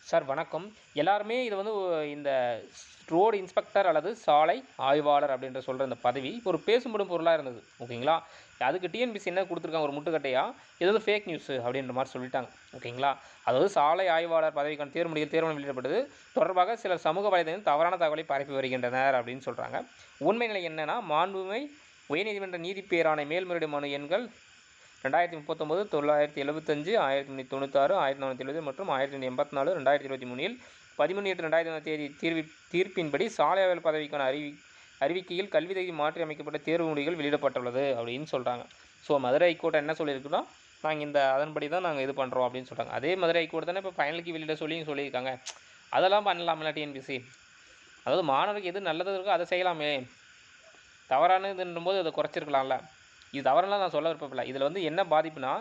Sir வணக்கம். எல்லாருமே இது வந்து இந்த ரோடு இன்ஸ்பெக்டர் அல்லது சாலை ஆய்வாளர் அப்படின்ற சொல்கிற இந்த பதவி ஒரு பேசும்படும் பொருளாக இருந்தது. ஓகேங்களா? அதுக்கு டிஎன்பிசி என்ன கொடுத்துருக்காங்க ஒரு முட்டுக்கட்டையா, இது வந்து ஃபேக் நியூஸு அப்படின்ற மாதிரி சொல்லிட்டாங்க. ஓகேங்களா? அதாவது சாலை ஆய்வாளர் பதவிக்கான தேர்வு வெளியிடப்பட்டது தொடர்பாக சிலர் சமூக வலைதளத்தில் தவறான தகவலை பரப்பி வருகின்றனர் அப்படின்னு சொல்கிறாங்க. உண்மை நிலை என்னன்னா, மாண்புமை உயர்நீதிமன்ற நீதிப்பேராணை மேல்முறையீடு மனு எண்கள் 2039, 975, 1396, 1470 மற்றும் 1984, 2023இல் 13/8/2020 தேதி தீர்ப்பின்படி சாலை ஆய்வாளர் பதவிக்கான அறிவிக்கையில் கல்வி தகுதி மாற்றி அமைக்கப்பட்ட தேர்வு முடிவுகள் வெளியிடப்பட்டுள்ளது அப்படின்னு சொல்கிறாங்க. ஸோ மதுரை ஹைகோர்ட் என்ன சொல்லியிருக்குன்னா, நாங்கள் அதன்படி தான் நாங்கள் இது பண்ணுறோம் அப்படின்னு சொல்கிறாங்க. அதே மதுரை ஹைகோர்ட் தானே இப்போ ஃபைனலுக்கு வெளியிட சொல்லியிருக்காங்க. அதெல்லாம் பண்ணலாம்ல டிஎன்பிசி. அதாவது மாணவருக்கு எது நல்லது இருக்கோ அதை செய்யலாமே, தவறானதுன்னும் போது அதை குறைச்சிருக்கலாம்ல. இது தவறுலாம் நான் சொல்ல விருப்பமில்லை. இதில் வந்து என்ன பாதிப்புனா,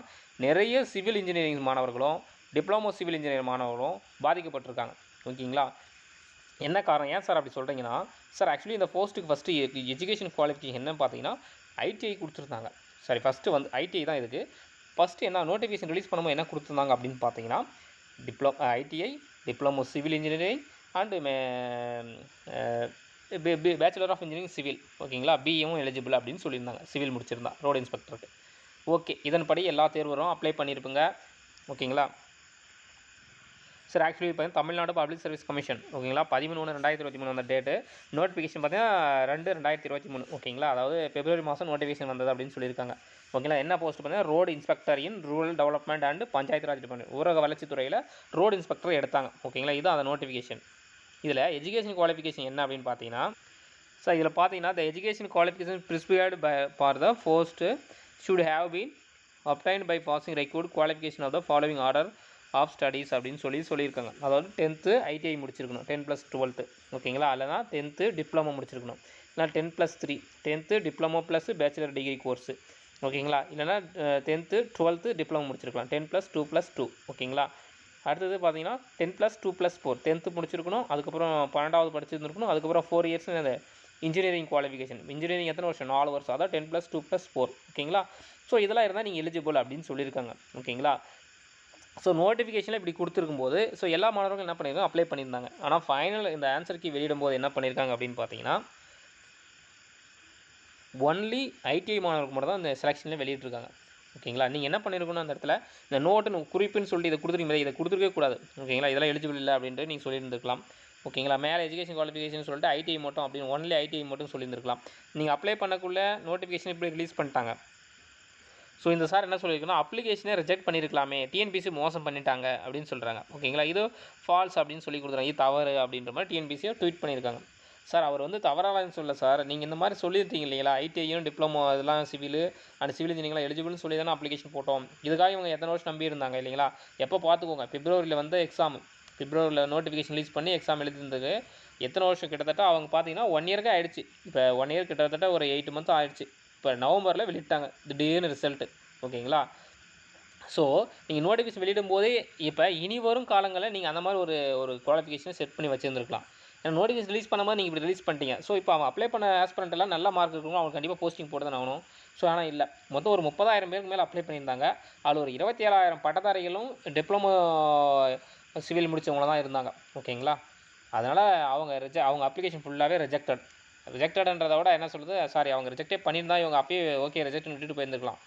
நிறைய சிவில் இன்ஜினியரிங் மாணவர்களும் டிப்ளமோ சிவில் இன்ஜினியரிங் மாணவர்களும் பாதிக்கப்பட்டிருக்காங்க. ஓகேங்களா? என்ன காரணம், ஏன் சார் அப்படி சொல்கிறீங்கன்னா, சார் ஆக்சுவலி இந்த போஸ்ட்டுக்கு ஃபஸ்ட்டு எஜுகேஷன் குவாலிஃபிகேஷன் என்னன்னு பார்த்தீங்கன்னா ஐடிஐ கொடுத்துருந்தாங்க. சாரி, ஃபஸ்ட்டு வந்து ஐடிஐ தான் இதுக்கு. ஃபஸ்ட்டு என்ன நோட்டிஃபிகேஷன் ரிலீஸ் பண்ணும்போது என்ன கொடுத்துருந்தாங்க அப்படின்னு பார்த்தீங்கன்னா, ITI, diploma civil engineering and bachelor of engineering civil. ஓகேங்களா? பிஏவும் எலிஜிபிள் அப்படின்னு சொல்லியிருந்தாங்க, சிவில் முடிச்சிருந்தா ரோடு இன்ஸ்பெக்டருக்கு. ஓகே, இதன்படி எல்லா தேர்வரும் அப்ளை பண்ணியிருப்புங்க. ஓகேங்களா? சார் ஆக்சுவலி பார்த்தீங்கன்னா தமிழ்நாடு பப்ளிக் சர்வீஸ் கமிஷன், ஓகேங்களா, 13/1/2023 அந்த டேட்டு. நோட்டிஃபிகேஷன் பார்த்தீங்கன்னா 2/2023. ஓகேங்களா? அதாவது பிப்ரவரி மாதம் நோட்டிஃபிகேஷன் வந்தது அப்படின்னு சொல்லியிருக்காங்க. ஓகேங்களா? என்ன போஸ்ட் பார்த்தீங்கன்னா road inspector in rural development and panchayat Raj department, ஊரக வளர்ச்சித்துறையில் ரோடு இன்ஸ்பெக்டர் எடுத்தாங்க. ஓகேங்களா? இதுதான் அந்த நோட்டிஃபிகேஷன். இதில் எஜுகேஷன் குவாலிஃபிகேஷன் என்ன அப்படின்னு பார்த்தீங்கன்னா, ஸோ இதில் பார்த்தீங்கன்னா the education qualification prescribed for the post should have been obtained by passing required qualification of the following order of studies அப்படின்னு சொல்லியிருக்காங்க. அதாவது 10th ஐடிஐ முடிச்சிருக்கணும், 10+12. ஓகேங்களா? இல்லைனா 10th டிப்ளமோ முடிச்சிருக்கணும், இல்லைனா 10+3, 10th diploma plus bachelor degree course. ஓகேங்களா? இல்லைனா 10th 12th டிப்ளமோ முடிச்சிருக்கலாம், 10+2+2. ஓகேங்களா? அடுத்தது பார்த்தீங்கன்னா 10+2+4, 10th முடிச்சிருக்கணும், அதுக்கப்புறம் 12வது படிச்சிருந்துருக்கணும், அதுக்கப்புறம் 4 இயர்ஸ் அந்த இன்ஜினியரிங் குவாலிஃபிகேஷன். இன்ஜினியரிங் எத்தனை வருஷம்? 4 வருஷம். அதான் 10+2+4. ஓகேங்களா? ஸோ இதெல்லாம் இருந்தால் நீங்கள் எலிஜிபிள் அப்படின்னு சொல்லியிருக்காங்க. ஓகேங்களா? ஸோ நோட்டிஃபிகேஷனில் இப்படி கொடுத்துருக்கும்போது ஸோ எல்லா மாணவர்களும் என்ன பண்ணியிருக்காங்க, அப்ளை பண்ணியிருந்தாங்க. ஆனால் ஃபைனல் இந்த ஆன்சர் கீ வெளியிடும்போது என்ன பண்ணியிருக்காங்க அப்படின்னு பார்த்தீங்கன்னா, ஒன்லி ஐடிஐ மாணவர்களுக்கு மட்டும் தான் இந்த செலெக்ஷனில் வெளியிட்டிருக்காங்க. ஓகேங்களா? நீங்கள் என்ன பண்ணியிருக்கணும், அந்த இடத்துல இந்த நோட்டுன்னு குறிப்புன்னு சொல்லி இதை கொடுத்துருக்கீங்க, இதை கொடுத்துருக்கவே கூடாது. ஓகேங்களா? இதெல்லாம் எலிஜிபிள் இல்லை அப்படின்ட்டு நீங்கள் சொல்லியிருந்துருக்கலாம். ஓகேங்களா? மேலே எஜுகேஷன் குவாலிஃபிகேஷன் சொல்லிட்டு ஐடிஐ மட்டும் அப்படின்னு ஒன்லி ஐடிஐ மட்டும் சொல்லியிருந்துருக்கலாம். நீங்கள் அப்ளை பண்ணக்குள்ளே நோட்டிஃபிகேஷன் இப்படி ரிலீஸ் பண்ணிட்டாங்க. ஸோ இந்த சார் என்ன சொல்லியிருக்குன்னா, அப்ளிகேஷனே ரிஜெக்ட் பண்ணியிருக்கலாமே, டிஎன்பிசி மோசம் பண்ணிட்டாங்க அப்படின்னு சொல்கிறாங்க. ஓகேங்களா? இது ஃபால்ஸ் அப்படின்னு சொல்லி கொடுத்துறாங்க, இது தவறு அப்படின்ற மாதிரி டிஎன்பிசியை ட்வீட் பண்ணியிருக்காங்க. சார் அவர் வந்து தவறானு சொல்ல சார், நீங்கள் இந்த மாதிரி சொல்லியிருக்கீங்க இல்லைங்களா, ஐடிஐயும் டிப்ளமோ அதெல்லாம் சிவில் அண்ட் சிவில் இன்ஜினியரிங்லாம் எலிஜிபிள்னு சொல்லி தானே அப்ளிகேஷன் போட்டோம். இதுக்காக இவங்க எத்தனை வருஷம் நம்பி இருந்தாங்க இல்லைங்களா? எப்போ பார்த்துக்கோங்க, பிப்ரவரியில் வந்து எக்ஸாம், பிப்ரவரியில் நோட்டிஃபிகேஷன் ரிலீஸ் பண்ணி எக்ஸாம் எழுதிருந்தது எத்தனை வருஷம், கிட்டத்தட்ட அவங்க பார்த்தீங்கன்னா 1 இயருக்கு ஆகிடுச்சு. இப்போ 1 இயர் கிட்டத்தட்ட ஒரு 8 மந்த் ஆகிடுச்சு. இப்போ நவம்பரில் வெளியிட்டாங்க திடீர்னு ரிசல்ட்டு. ஓகேங்களா? ஸோ நீங்கள் நோட்டிஃபிகேஷன் வெளியிடும் போதே இப்போ இனி வரும் காலங்களில் நீங்கள் அந்த மாதிரி ஒரு குவாலிஃபிகேஷனை செட் பண்ணி வச்சுருந்துருக்கலாம். ஏன்னா நோட்டிஃபிகேஷன் ரிலீஸ் பண்ணும்போது நீங்கள் இப்படி ரிலீஸ் பண்ணிட்டீங்க. ஸோ இப்போ அவன் அப்ளை பண்ண ஆஸ்பிரண்ட் எல்லாம் நல்ல மார்க் இருக்கணும், அவங்களுக்கு கண்டிப்பாக போஸ்டிங் போட்டு தான் ஆகணும். ஸோ ஆனால் இல்லை, மொத்தம் ஒரு 30,000 பேருக்கு மேலே அப்ளை பண்ணியிருந்தாங்க. அதில் ஒரு 27,000 பட்டதாரிகளும் டிப்ளமோ சிவில் முடித்தவங்கள தான் இருந்தாங்க. ஓகேங்களா? அதனால் அவங்க அப்ளிகேஷன் ஃபுல்லாகவே ரிஜெக்டட்ன்றதை விட என்ன சொல்லுது, சாரி, அவங்க ரிஜெக்டே பண்ணியிருந்தா இவங்க அப்பயே ஓகே ரிஜெக்ட்னு விட்டுட்டு போயிருந்துருக்கலாம்.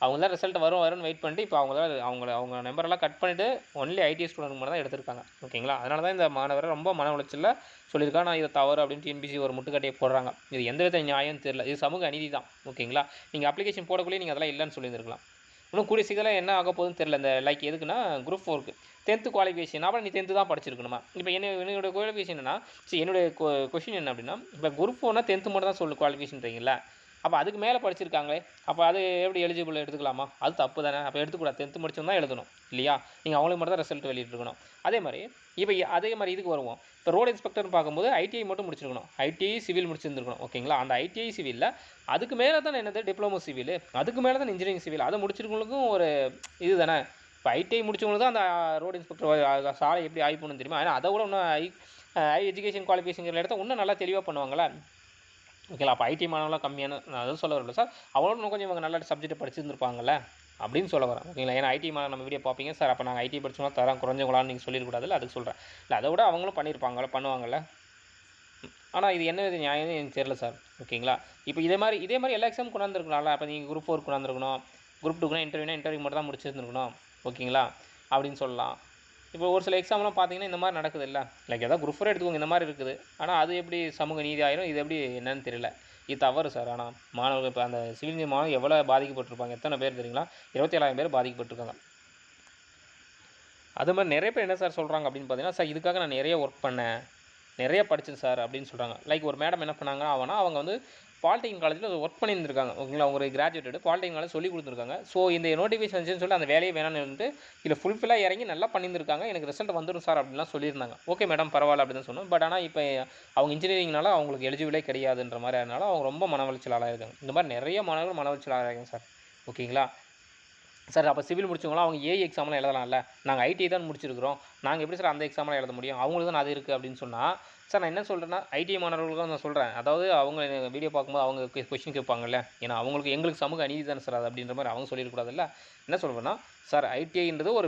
அவங்க தான் ரிசல்ட் வரும்னு வெயிட் பண்ணிட்டு இப்போ அவங்க நம்பரெல்லாம் கட் பண்ணிவிட்டு ஒன்லி ஐடி ஸ்டூடெண்ட் மட்டும் தான் எடுத்திருக்காங்க. ஓகேங்களா? அதனால தான் இந்த மாணவர் ரொம்ப மன உளைச்சலில் சொல்லியிருக்காங்க, நான் இதை தவறு அப்படின்னு டிஎன்பிசி ஒரு முட்டுக்கட்டையை போடுறாங்க. இது எந்த வித நியாயம் தெரியல, இது சமூக அநீதி தான். ஓகேங்களா? நீங்கள் அப்ளிகேஷன் போடக்குள்ளே நீங்கள் அதெல்லாம் இல்லைன்னு சொல்லியிருந்துருக்கலாம். இன்னும் கூடிய சீக்கிரம் என்ன ஆக போகுதுன்னு தெரியல. இந்த எதுக்குன்னா குரூப் 4க்கு 10th குவாலிஃபிகேஷன், அப்புறம் நீ 10th தான் படிச்சிருக்கணுமா? இப்போ என்னோட குவாலிஃபிகேஷன் என்னன்னா, என்னுடைய கொஷின் என்ன அப்படின்னா, இப்போ குரூப் 4னா 10th மட்டும் தான் சொல்லு குவாலிஃபிகேஷன்றீங்களா? அப்போ அதுக்கு மேலே படிச்சிருக்காங்களே, அப்போ அது எப்படி எலிஜிபிள் எடுத்துக்கலாமா? அது தப்பு தானே. அப்போ எடுத்துக்கூடாது, 10th முடிச்சவங்க தான் எழுதணும் இல்லையா? நீங்கள் அவங்களுக்கு மட்டும் தான் ரிசல்ட் வெளியிட்டிருக்கணும். அதே மாதிரி இதுக்கு வருவோம். இப்போ ரோடு இன்ஸ்பெக்டர்னு பார்க்கும்போது ஐடிஐ மட்டும் முடிச்சிருக்கணும், ஐடிஐ சிவில் முடிச்சிருந்துருக்கணும். ஓகேங்களா? அந்த ஐடிஐ சிவிலில் அதுக்கு மேலே தான் என்னது டிப்ளமோ சிவில், அதுக்கு மேலே தான் இன்ஜினியரிங் சிவில், அதை முடிச்சிருக்கவங்களுக்கும் ஒரு இது தானே. இப்போ ஐடிஐ முடிச்சவங்களுக்கு தான் அந்த ரோடு இன்ஸ்பெக்டர் சாலை எப்படி ஆய்வு பண்ணணும் தெரியுமா? ஏன்னா அதை விட இன்னும் ஹை எஜுகேஷன் குவாலிஃபிகேஷன் இடத்த இன்னும் நல்லா தெளிவாக பண்ணுவாங்களே. ஓகேங்களா? அப்போ ஐடி மாணவர்களாம் கம்மியான நான் அதுவும் சொல்ல வரல சார், அவங்களும் இன்னும் கொஞ்சம் இவங்க நல்ல சப்ஜெக்ட்டை படிச்சிருந்துருப்பாங்கல்ல. அப்படின்னு சொல்ல வரேன். ஓகேங்களா? ஏன்னா ஐடி நம்ம வீடியோ பார்ப்பீங்க. சார் அப்போ நாங்கள் ஐடி படிச்சோம்னா தரம் குறைஞ்சவங்களான்னு நீங்கள் சொல்லிடக்கூடாதுல்ல, அதுக்கு சொல்கிறேன். இல்லை அதை விட அவங்களும் பண்ணியிருப்பாங்கல்ல, பண்ணுவாங்கல்ல. ஆனா இது என்ன இது நியாயம்னு எனக்கு தெரியல சார். ஓகேங்களா? இப்போ இதே மாரி எல்லா எக்ஸாமும் கொண்டாந்துருக்கலாம்ல. அப்போ நீங்க குரூப் 4 கொண்டாந்துருக்கணும். குரூப் 2க்குனா இன்டர்வியூ மட்டும் தான் முடிச்சிருந்துருக்கணும். ஓகேங்களா? அப்படின்னு சொல்லலாம். இப்போ ஒரு சில எக்ஸாம்லாம் பார்த்தீங்கன்னா, இந்த மாரி நடக்குதுல்ல. லைக் ஏதாவது குரூப் 4 எடுத்துக்கோங்க. இந்த மாரி இருக்குது. ஆனா அது எப்படி சமூக நீதி ஆயிரும்? இது எப்படி என்னன்னு தெரியல. இது தவறு சார் ஆனா. மாணவர்கள் இப்ப அந்த சிவில் இன்ஜினியரிங் மாணவர்கள் எவ்வளோ பாதிக்கப்பட்டிருப்பாங்க? எத்தன பேர் தெரியுங்களா? 27,000 பேர் பாதிக்கப்பட்டிருக்காங்க. அது மாரி நெறைய பேர் என்ன சார் சொல்றாங்க அப்படின்னு பார்த்தீங்கன்னா, "சார் இதுக்காக நான் நெறைய ஒர்க் பண்ணேன். நெறைய படிச்சேன் சார்" அப்படின்னு சொல்றாங்க. லைக் ஒரு மேடம் என்ன பண்ணாங்கன்னா, அவங்க வந்து பாலிடெக்னிக் காலேஜ்ல ஒர்க் பண்ணியிருந்திருக்காங்க. ஓகேங்களா? அவங்க ஒரு கிராஜுவேட்டட் பாலிடெக்னிக் காலேஜ் சொல்லிக் குடுத்துருக்காங்க. ஸோ இந்த நோட்டிஃபிகேஷன் வந்துச்சுன்னு சொல்லி அந்த வேலையே வேணான்னு இருந்துட்டு, இதில ஃபுல்ஃபில்லா இறங்கி நல்லா பண்ணியிருந்திருக்காங்க. எனக்கு ரிசல்ட் வந்துரும் சார் அப்படின்லாம் சொல்லியிருந்தாங்க. ஓகே மேடம் பரவால்ல அப்படின்னு தான் சொன்னோம். பட் ஆனா இப்ப அவங்க இன்ஜினியரிங்னால அவங்களுக்கு எலிஜிபிளே கிடையாதுன்ற மாரி ஆனனால, அவங்க ரொம்ப மன உளைச்சல் ஆளாயிருக்காங்க. இந்த மாரி நெறைய மாணவர்கள் மன உளைச்சல் ஆளாயிருக்காங்க சார். ஓகேங்களா? சார் அப்போ சிவில் முடிச்சவங்கலாம் அவங்க ஏஇ எக்ஸாம்லாம் எழுதலாம்ல. நாங்க ஐடிஐ தான் முடிச்சிருக்கிறோம். நாங்க எப்படி சார் அந்த எக்ஸாம்லாம் எழுத முடியும்? அவங்களுக்கு தானே அது இருக்கு அப்படின்னு சொன்னா, சார் நான் என்ன சொல்றேன்னா, ஐடிஐ மாணவர்களுக்கும் நான் சொல்றேன். அதாவது அவங்க வீடியோ பார்க்கும்போது அவங்க கொஸ்டின் கேட்பாங்கல்ல. ஏன்னா எங்களுக்கு சமூக அநீதி தானே சார் அது அப்படின்ற மாரி அவங்க சொல்லிறக்கூடாதுல்ல. என்ன சொல்றேன்னா, சார் ஐடிஐன்றது ஒரு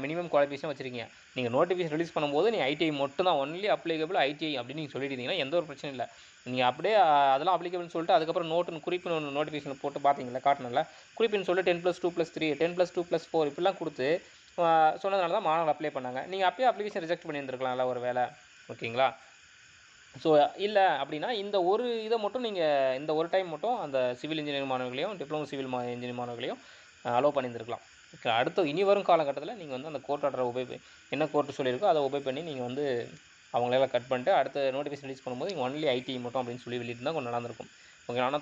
மினிமம் குவாலிஃபிகேஷன் வச்சிருக்கீங்க. நீங்க நோட்டிஃபிகேஷன் ரிலீஸ் பண்ணும்போது நீங்க ஐடிஐ மட்டும் தான் ஒன்லி அப்ளிகபிள் ஐடிஐ அப்படின்னு நீங்க சொல்லிட்டீங்கன்னா எந்த ஒரு பிரச்சனையும் இல்ல. நீங்க அப்படியே அதெல்லாம் அப்ளிகபிள்னு சொல்லிட்டு அதுக்கப்புறம் குறிப்புன்னு ஒண்ணு நோட்டிஃபிகேஷன்ல போட்டு பார்த்தீங்கல்ல, காட்டணும்ல. குறிப்புன்னு சொல்லி 10+2+3 10+2+4 இப்படிலாம் குடுத்து அ சொன்னதுனால தான் மாணவர்கள் அப்ளை பண்ணாங்க. நீங்க அப்பயே அப்ளிகேஷன் ரிஜெக்ட் பண்ணியிருந்திருக்கலாம்ல ஒரு வேள. ஓகேங்களா? ஸோ இல்ல அப்டின்னா, இந்த ஒரு இத மட்டும் நீங்க இந்த ஒரு டைம் மட்டும் அந்த சிவில் இன்ஜினியரிங் மாணவர்களையும், டிப்ளமோ சிவில் இன்ஜினியரிங் மாணவர்களையும் அலோவ் பண்ணியிருந்திருக்கலாம். ஓகே. அடுத்து இனி வரும் காலகட்டத்தில நீங்க வந்து அந்த கோர்ட் ஆர்டர என்ன கோர்ட் சொல்லியிருக்கோ, அத ஒபே பண்ணி நீங்க வந்து அவங்களலாம் கட் பண்ணிட்டு, அடுத்த நோட்டிஃபிகேஷன் ரிலீஸ் பண்ணும்போது நீங்க ஒன்லி ஐடிஐ மட்டும் அப்டின்னு சொல்லி வெளியிட்டிருந்தா கொஞ்சம் நல்லாருந்திருக்கும். ஓகே. ஆனா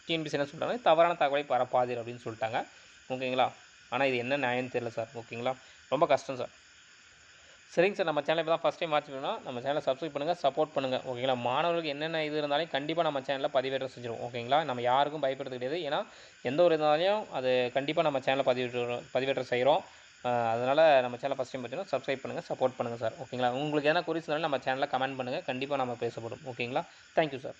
டிஎன்பிஎஸ்சி என்ன சொல்ட்டாங்க, தவறான தகவலை பரப்பாதீர் அப்டின்னு சொல்ட்டாங்க. ஓகேங்களா? ஆனா இது என்ன நியாயம்னு தெரியல சார். ஓகேங்களா? ரொம்ப கஷ்டம் சார். சரிங்க சார். நம்ம சேனல் இப்ப தான் ஃபர்ஸ்ட் டைம் வாட்ச் பண்ணா, நம்ம சேனல சப்ஸ்கிரைப் பண்ணுங்க, சப்போர்ட் பண்ணுங்க. ஓகேங்களா? மாணவர்களுக்கு என்னென்ன இது இருந்தாலும் கண்டிப்பா நம்ம சேனல்ல பதிவேற்றம் செஞ்சுருவோம். ஓகேங்களா? நம்ம யாருக்கும் பயப்படுறது கிடையாது. ஏன்னா, எந்த ஒரு இருந்தாலும் அது கண்டிப்பா நம்ம சேனல்ல பதிவேற்றம் செய்றோம். அதனால நம்ம சேனல ஃபர்ஸ்ட் டைம் பார்த்தீங்கன்னா, சப்ஸ்கிரைப் பண்ணுங்க, சப்போர்ட் பண்ணுங்க சார். ஓகேங்களா? உங்களுக்கு எதனா கொரீஸ் இருந்தாலும் நம்ம சேனல்ல கமெண்ட் பண்ணுங்க. கண்டிப்பா நம்ம பேசப்படும். ஓகேங்களா? Thank you sir.